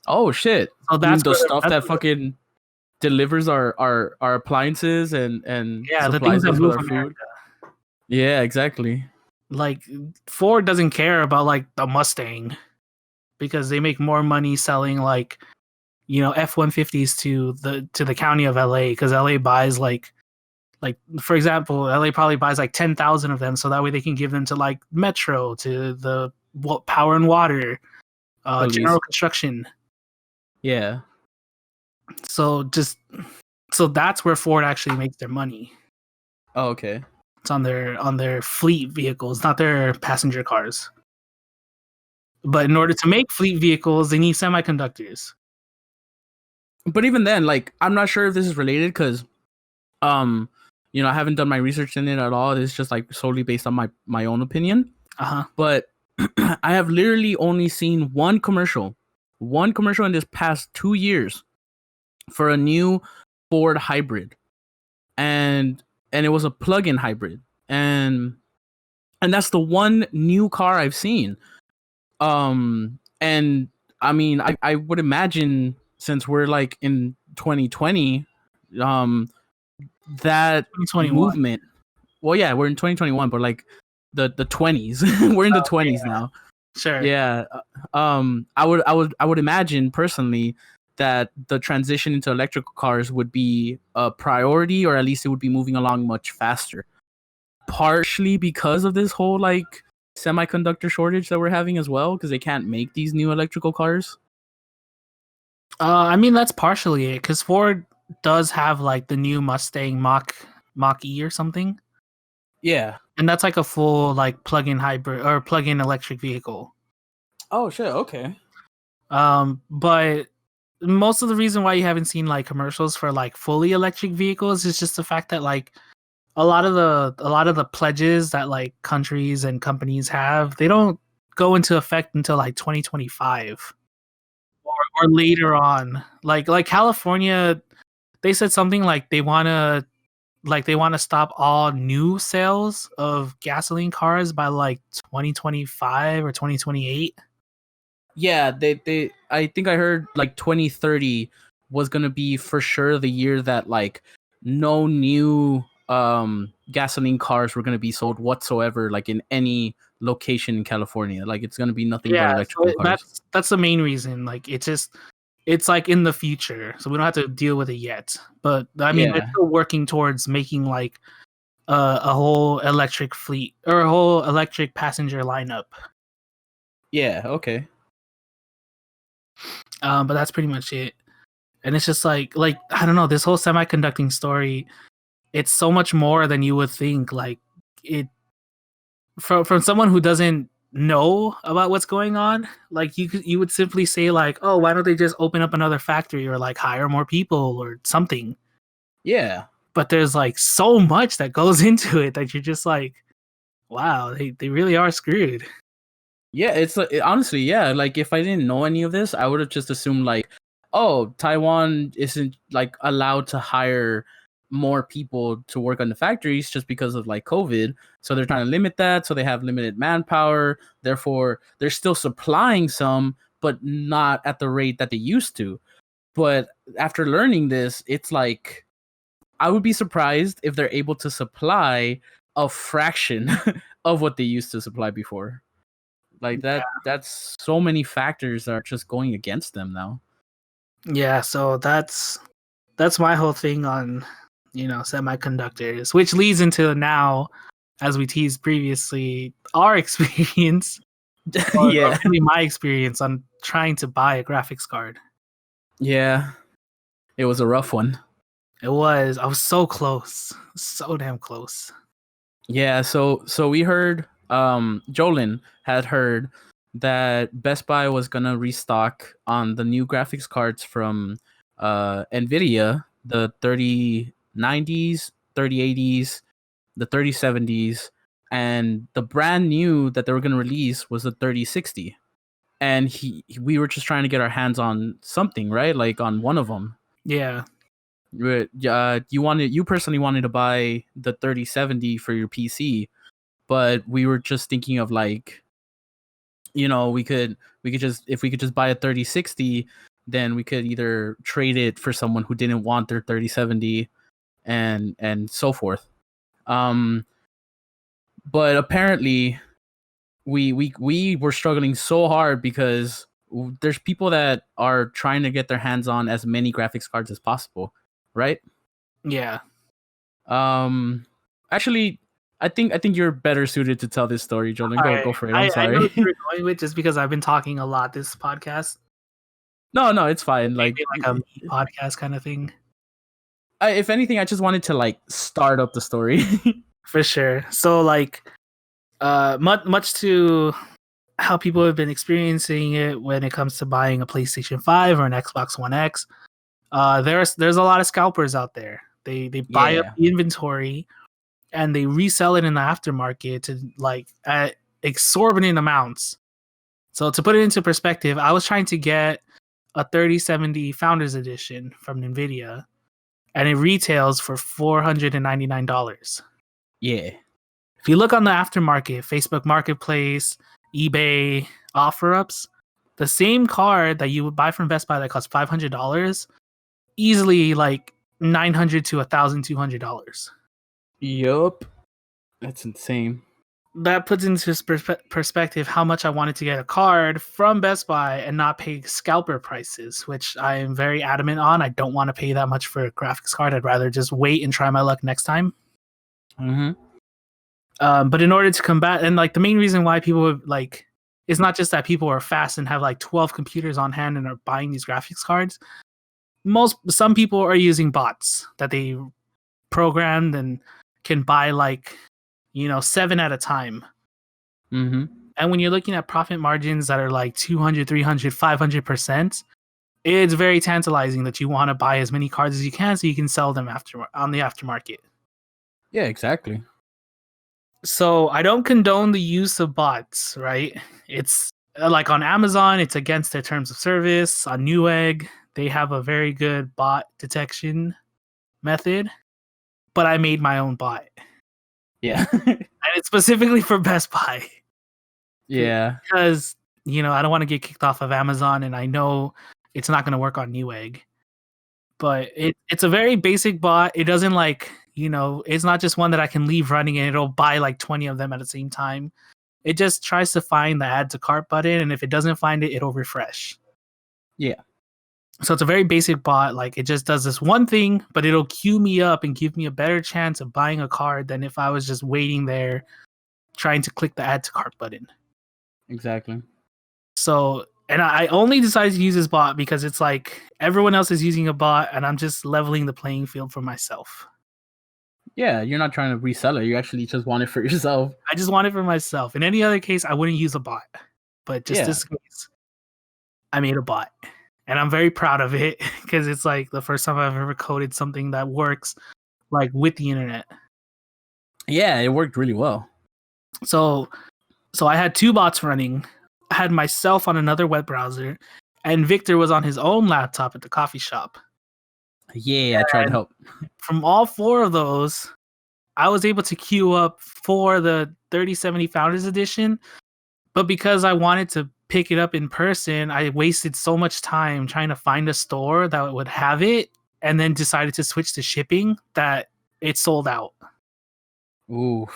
Oh shit. So that's the stuff that fucking delivers our appliances and supplies us with our food. Yeah, exactly. Like Ford doesn't care about like the Mustang because they make more money selling like F-150s to the county of LA, because LA buys like for example, LA probably buys like 10,000 of them, so that way they can give them to like Metro, to the power and water, general construction. Yeah. So that's where Ford actually makes their money. Oh, okay. It's on their fleet vehicles, not their passenger cars. But in order to make fleet vehicles, they need semiconductors. But even then, like, I'm not sure if this is related because, um, I haven't done my research in it at all. It's just like solely based on my own opinion. Uh-huh. But I have literally only seen one commercial in this past 2 years for a new Ford hybrid, and it was a plug-in hybrid, and that's the one new car I've seen. And I mean, I would imagine, since we're like in 2020, that 2021. movement. Well, yeah, we're in 2021, but like the 20s, we're in the 20s now. Sure. Yeah. I would imagine personally that the transition into electrical cars would be a priority, or at least it would be moving along much faster. Partially because of this whole like semiconductor shortage that we're having as well, because they can't make these new electrical cars. I mean, that's partially it, because Ford does have like the new Mustang Mach E or something, Yeah. and that's like a full like plug-in hybrid or plug-in electric vehicle. Oh shit. Okay. But most of the reason why you haven't seen like commercials for like fully electric vehicles is just the fact that like a lot of the pledges that like countries and companies have, they don't go into effect until like 2025 or later on. Like California, they said something like they want to stop all new sales of gasoline cars by like 2025 or 2028. Yeah, they I think I heard like 2030 was going to be for sure the year that like no new gasoline cars were going to be sold whatsoever, like in any location in California. Like it's going to be nothing but Yeah, so electrical cars. that's the main reason. Like it's like in the future, so we don't have to deal with it yet. But I mean, they're Yeah. still working towards making like a whole electric fleet or a whole electric passenger lineup. Yeah, okay. But that's pretty much it. And it's just like I don't know, this whole semiconducting story, it's so much more than you would think. Like it from someone who doesn't know about what's going on, like you would simply say like, oh, why don't they just open up another factory or like hire more people or something? Yeah. But there's like so much that goes into it that you're just like, wow, they really are screwed. Yeah, it's like honestly, yeah. Like if I didn't know any of this, I would have just assumed like, oh, Taiwan isn't like allowed to hire more people to work on the factories just because of like COVID. So they're trying to limit that. So they have limited manpower. Therefore, they're still supplying some, but not at the rate that they used to. But after learning this, it's like I would be surprised if they're able to supply a fraction of what they used to supply before. Like that's so many factors that are just going against them now. Yeah, so that's my whole thing on semiconductors, which leads into now, as we teased previously, our experience or Yeah. really my experience on trying to buy a graphics card. Yeah. It was a rough one. I was so close, so damn close. Yeah, so we heard Jolin had heard that Best Buy was gonna restock on the new graphics cards from Nvidia, the 3090s, 3080s, the 3070s, and the brand new that they were gonna release was the 3060. And we were just trying to get our hands on something, right? Like on one of them. Yeah. You personally wanted to buy the 3070 for your PC, but we were just thinking of like, we could just, if we could just buy a 3060, then we could either trade it for someone who didn't want their 3070 and so forth. But apparently we were struggling so hard because there's people that are trying to get their hands on as many graphics cards as possible, right? Yeah. Actually, I think you're better suited to tell this story, Jordan. All Go right. go for it. I'm I know sorry. what you're going with just because I've been talking a lot this podcast. No, it's fine. Like, Maybe like a mini podcast kind of thing. if anything, I just wanted to like start up the story. For sure. So like much to how people have been experiencing it when it comes to buying a PlayStation 5 or an Xbox One X. There's a lot of scalpers out there. They buy up Yeah. the inventory and they resell it in the aftermarket to like at exorbitant amounts. So to put it into perspective, I was trying to get a 3070 Founders Edition from Nvidia, and it retails for $499. Yeah. If you look on the aftermarket, Facebook Marketplace, eBay, OfferUps, the same card that you would buy from Best Buy that costs $500, easily like $900 to $1,200. Yup. That's insane. That puts into perspective how much I wanted to get a card from Best Buy and not pay scalper prices, which I am very adamant on. I don't want to pay that much for a graphics card. I'd rather just wait and try my luck next time. Mm-hmm. But in order to combat, and like the main reason why people would, like, it's not just that people are fast and have like 12 computers on hand and are buying these graphics cards. Some people are using bots that they programmed and can buy like 7 at a time. Mm-hmm. And when you're looking at profit margins that are like 200, 300, 500%, it's very tantalizing that you want to buy as many cards as you can so you can sell them on the aftermarket. Yeah, exactly. So I don't condone the use of bots, right? It's like on Amazon, it's against their terms of service. On Newegg, they have a very good bot detection method, but I made my own bot. Yeah. And it's specifically for Best Buy. Yeah. Because, I don't want to get kicked off of Amazon, and I know it's not going to work on Newegg. But it's a very basic bot. It doesn't it's not just one that I can leave running and it'll buy like 20 of them at the same time. It just tries to find the add to cart button, and if it doesn't find it, it'll refresh. Yeah. So it's a very basic bot. Like, it just does this one thing, but it'll queue me up and give me a better chance of buying a card than if I was just waiting there trying to click the add to cart button. Exactly. So, and I only decided to use this bot because it's like everyone else is using a bot and I'm just leveling the playing field for myself. Yeah, you're not trying to resell it. You actually just want it for yourself. I just want it for myself. In any other case, I wouldn't use a bot. But just this case, I made a bot. And I'm very proud of it because it's like the first time I've ever coded something that works like with the internet. Yeah, it worked really well. So I had 2 bots running. I had myself on another web browser, and Victor was on his own laptop at the coffee shop. Yeah, I tried to help. From all 4 of those, I was able to queue up for the 3070 Founders Edition, but because I wanted to pick it up in person, I wasted so much time trying to find a store that would have it, and then decided to switch to shipping that it sold out. Ooh.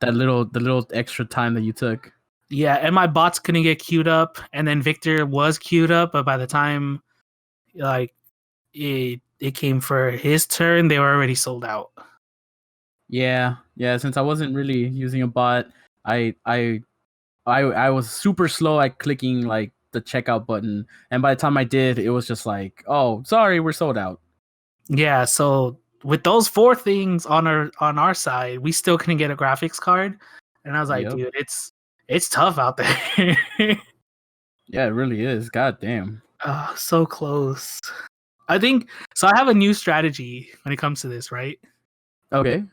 The little extra time that you took. Yeah, and my bots couldn't get queued up, and then Victor was queued up, but by the time like it came for his turn, they were already sold out. Yeah. Since I wasn't really using a bot, I was super slow at clicking like the checkout button, and by the time I did, it was just like, oh, sorry, we're sold out. Yeah, so with those 4 things on our side, we still couldn't get a graphics card, and I was like, dude, it's tough out there. Yeah, it really is. God damn. So close. I think so. I have a new strategy when it comes to this, right? Okay.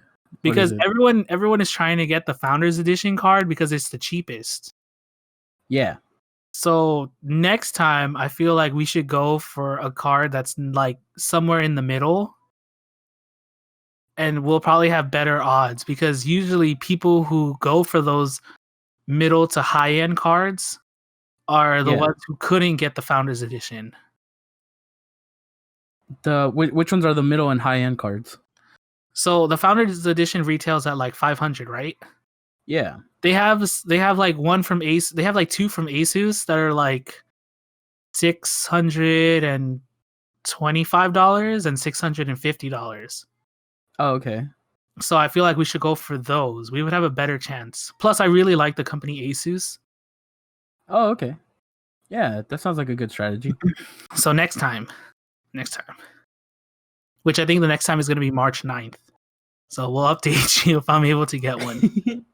Because everyone is trying to get the Founders Edition card because it's the cheapest. Yeah. So next time, I feel like we should go for a card that's like somewhere in the middle, and we'll probably have better odds because usually people who go for those middle to high end cards are the ones who couldn't get the Founders Edition. Which ones are the middle and high end cards? So the Founders Edition retails at like 500, right? Yeah. They have like one from Ace. They have like 2 from Asus that are like $625 and $650. Oh, okay. So I feel like we should go for those. We would have a better chance. Plus, I really like the company Asus. Oh, okay. Yeah, that sounds like a good strategy. So next time, which I think the next time is going to be March 9th. So we'll update you if I'm able to get one.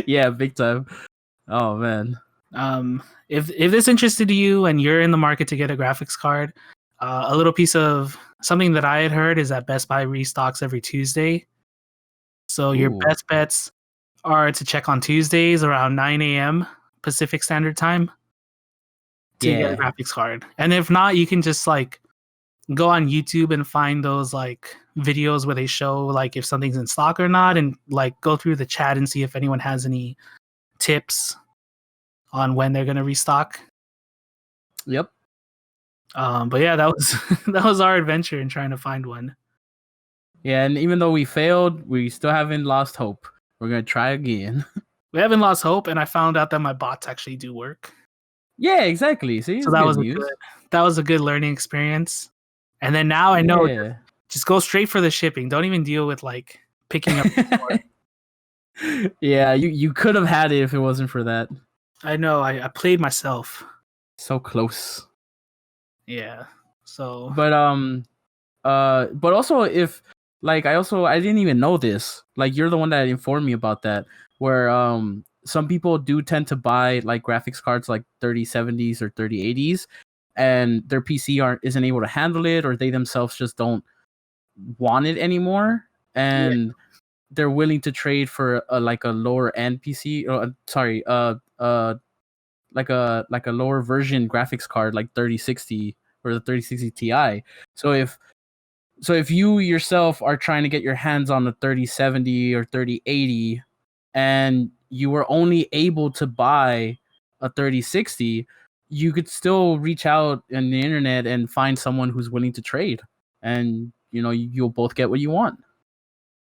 Yeah, big time. Oh man. If this interested you and you're in the market to get a graphics card, A little piece of something that I had heard is that Best Buy restocks every Tuesday. So your Ooh. best bets are to check on Tuesdays around 9 a.m. Pacific Standard Time to get a Yeah. graphics card. And if not, you can just like go on YouTube and find those like videos where they show like if something's in stock or not, and like go through the chat and see if anyone has any tips on when they're gonna restock. Yep. But yeah, that was that was our adventure in trying to find one. Yeah, and even though we failed, we still haven't lost hope. We're gonna try again. We haven't lost hope, and I found out that my bots actually do work. Yeah, exactly. See, So it's good news. that was a good learning experience. And then now I know Yeah. just go straight for the shipping. Don't even deal with like picking up. Yeah, you could have had it if it wasn't for that. I know I played myself. So close. Yeah. So but also if like I didn't even know this. Like you're the one that informed me about that. Where some people do tend to buy like graphics cards like 3070s or 3080s, and their PC isn't able to handle it, or they themselves just don't want it anymore, and they're willing to trade for like a lower end PC. Sorry, like a lower version graphics card, like 3060 or the 3060 Ti. So if you yourself are trying to get your hands on a 3070 or 3080, and you were only able to buy a 3060, you could still reach out on the internet and find someone who's willing to trade, and you'll both get what you want.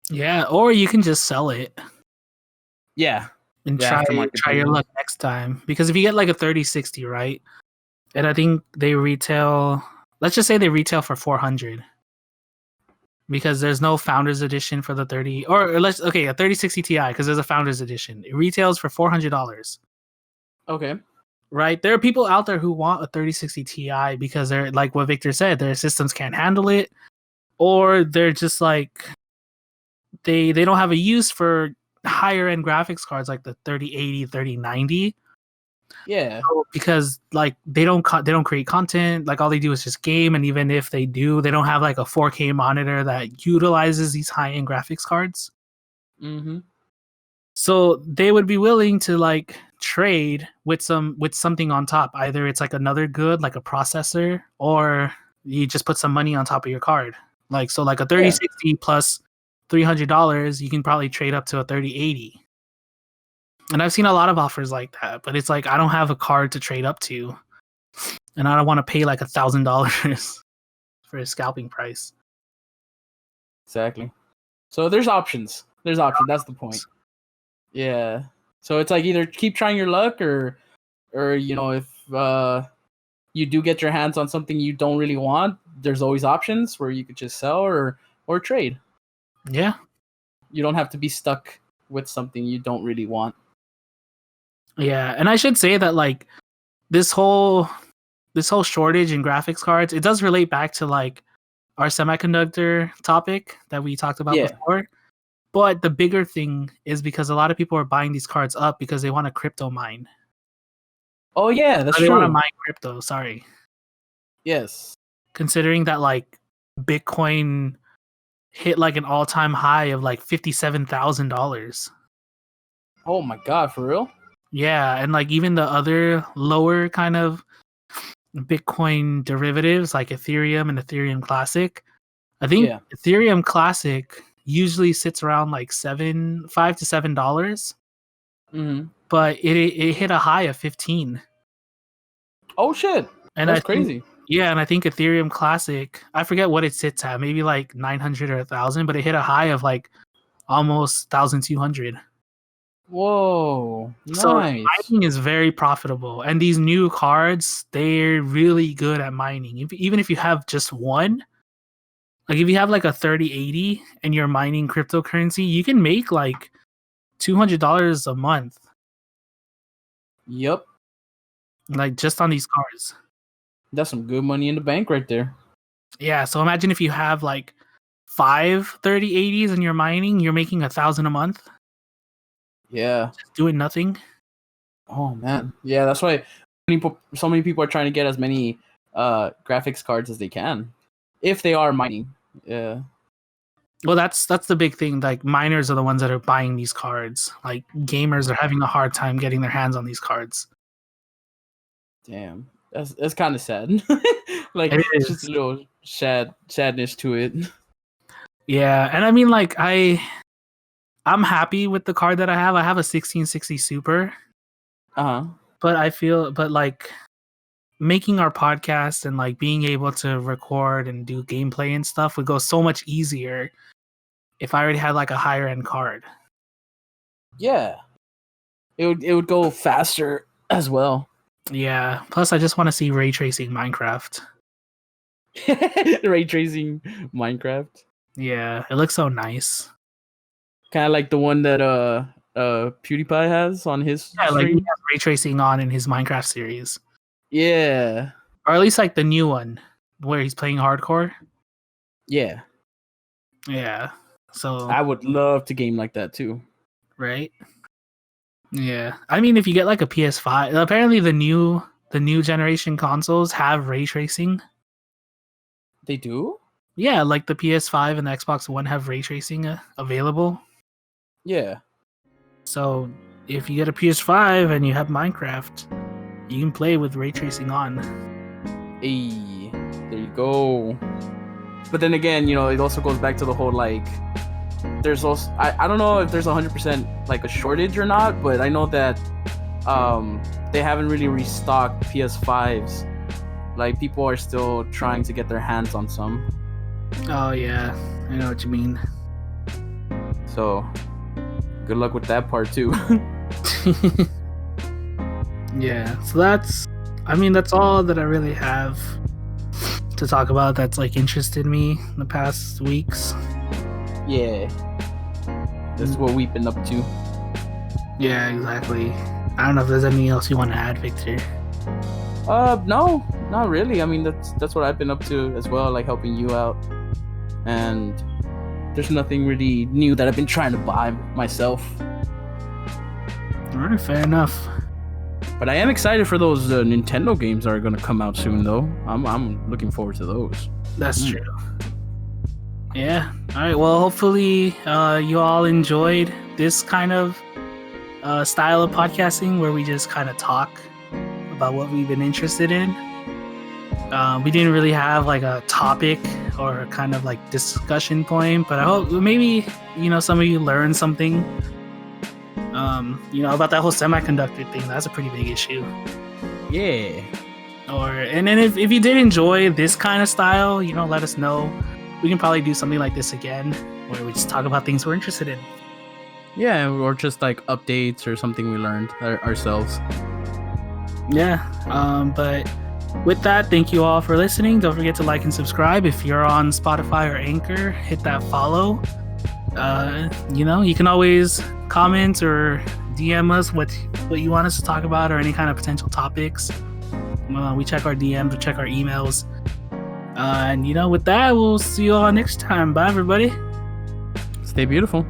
yeah, or you can just sell it Yeah. and Yeah, try your luck next time. Because if you get like a 3060, right? And I think they retail, let's just say they retail for 400. Because there's no founders edition for the 30, or a 3060 Ti, because there's a founders edition. It retails for $400. Okay. Right? There are people out there who want a 3060 Ti because they're like what Victor said, their systems can't handle it, or they're just like they don't have a use for higher end graphics cards like the 3080, 3090. Yeah. Because like they don't create content, like all they do is just game, and even if they do, they don't have like a 4K monitor that utilizes these high end graphics cards. Mm-hmm. So they would be willing to like trade with something on top. Either it's like another good, like a processor, or you just put some money on top of your card. Like so, like a 3060 plus $300, you can probably trade up to a 3080. And I've seen a lot of offers like that, but it's like I don't have a card to trade up to, and I don't want to pay like $1,000 for a scalping price. Exactly. So there's options. There's options. That's the point. Yeah. So it's like either keep trying your luck, or if you do get your hands on something you don't really want, there's always options where you could just sell or trade. Yeah. You don't have to be stuck with something you don't really want. Yeah, and I should say that like this whole shortage in graphics cards, it does relate back to like our semiconductor topic that we talked about before. But the bigger thing is because a lot of people are buying these cards up because they want to crypto mine. Oh yeah, that's true. They want to mine crypto, sorry. Yes. Considering that like Bitcoin hit like an all-time high of like $57,000. Oh my god, for real? Yeah, and like even the other lower kind of Bitcoin derivatives like Ethereum and Ethereum Classic. I think Ethereum Classic usually sits around like $5 to $7. Mm-hmm. But it hit a high of 15. Oh shit. And that's crazy. And I think Ethereum Classic, I forget what it sits at, maybe like 900 or 1,000, but it hit a high of like almost 1,200. Whoa, nice. So mining is very profitable, and these new cards, they're really good at mining. Even if you have just one, like if you have like a 3080 and you're mining cryptocurrency, you can make like $200 a month. Yep. Like just on these cards. That's some good money in the bank right there. Yeah, so imagine if you have like 5 3080s and you're mining, you're making $1,000 a month. Yeah. Just doing nothing. Oh man. Yeah, that's why so many people are trying to get as many graphics cards as they can, if they are mining. Yeah. Well, that's the big thing. Like miners are the ones that are buying these cards. Like gamers are having a hard time getting their hands on these cards. Damn, that's kind of sad. Like, It it's just is. a little sadness to it. Yeah, and I mean, like I'm happy with the card that I have. I have a 1660 Super, Uh huh. but like making our podcast and like being able to record and do gameplay and stuff would go so much easier if I already had like a higher end card. Yeah, it would go faster as well. Yeah. Plus, I just want to see ray tracing Minecraft. Ray tracing Minecraft, Yeah, it looks so nice. kind of like the one that PewDiePie has on his Yeah, like he stream. has ray tracing on in his Minecraft series, Yeah, or at least like the new one where he's playing hardcore. yeah. Yeah. So I would love to game like that too. right. Yeah. I mean, if you get like a PS5, apparently the new generation consoles have ray tracing. They do? Yeah, like the PS5 and the Xbox One have ray tracing available. Yeah. So if you get a PS5 and you have Minecraft, you can play with ray tracing on. Hey, there you go. But then again, you know, it also goes back to the whole like, there's also I don't know if there's 100% like a shortage or not, but I know that they haven't really restocked PS5s. Like, people are still trying to get their hands on some. Oh yeah, I know what you mean. So good luck with that part too. Yeah, so that's all that I really have to talk about that's like interested me in the past weeks. Yeah. That's what we've been up to. Yeah, exactly. I don't know if there's anything else you want to add, Victor. No, not really. I mean, that's what I've been up to as well, like helping you out. And there's nothing really new that I've been trying to buy myself. All right, fair enough. But I am excited for those Nintendo games that are going to come out soon, though. I'm looking forward to those. That's true. Yeah. All right. Well, hopefully you all enjoyed this kind of style of podcasting where we just kind of talk about what we've been interested in. We didn't really have like a topic or kind of like discussion point, but I hope maybe, you know, some of you learned something, you know, about that whole semiconductor thing. That's a pretty big issue. Yeah. And then if you did enjoy this kind of style, you know, let us know. We can probably do something like this again where we just talk about things we're interested in. Yeah, or just like updates or something we learned ourselves. Yeah. But with that, thank you all for listening. Don't forget to like and subscribe. If you're on Spotify or Anchor, hit that follow. You know, you can always comment or DM us what you want us to talk about or any kind of potential topics. We check our DMs, we check our emails. And you know, with that, we'll see you all next time. Bye, everybody. Stay beautiful.